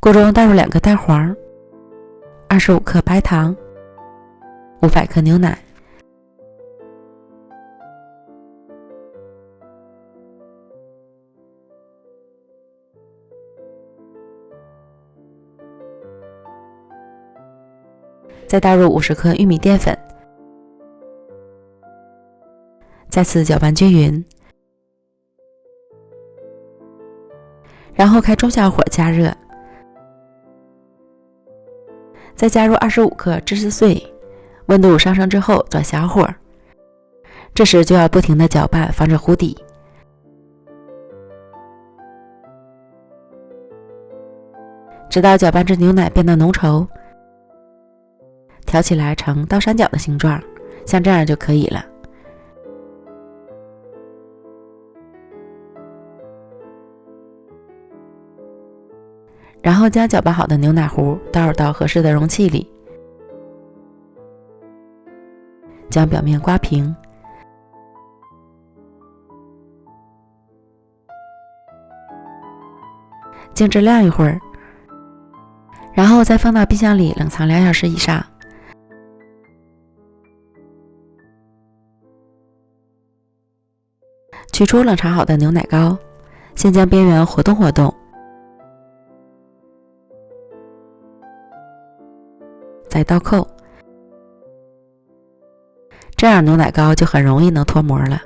锅中倒入2个蛋黄，25克白糖，500克牛奶，再倒入50克玉米淀粉，再次搅拌均匀，然后开中小火加热，再加入25克芝士碎，温度上升之后转小火，这时就要不停地搅拌，防止糊底。直到搅拌至牛奶变得浓稠，挑起来呈倒三角的形状，像这样就可以了。然后将搅拌好的牛奶糊倒入到合适的容器里，将表面刮平，静置晾一会儿，然后再放到冰箱里冷藏2小时以上。取出冷藏好的牛奶糕，先将边缘活动活动，再倒扣，这样牛奶糕就很容易能脱模了。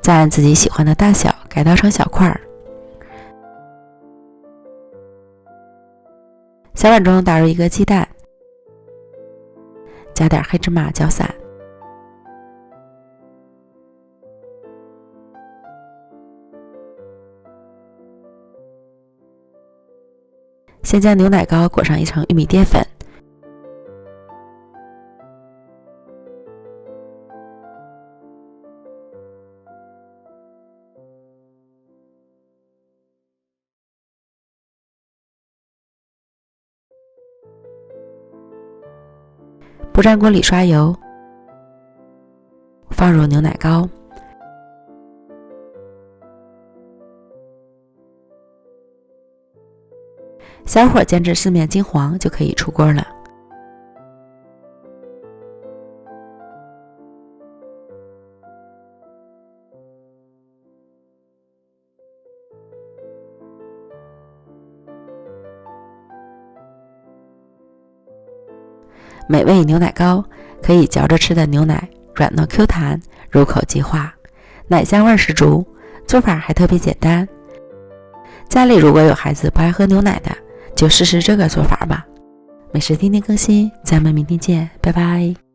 再按自己喜欢的大小改刀成小块。小碗中打入1个鸡蛋，加点黑芝麻搅散，先将牛奶糕裹上1层玉米淀粉，不粘锅里刷油，放入牛奶糕，小火煎至4面金黄就可以出锅了。美味牛奶糕，可以嚼着吃的牛奶软糯 Q 弹，入口即化，奶香味十足，做法还特别简单。家里如果有孩子不爱喝牛奶的，就试试这个做法吧。美食天天更新，咱们明天见，拜拜。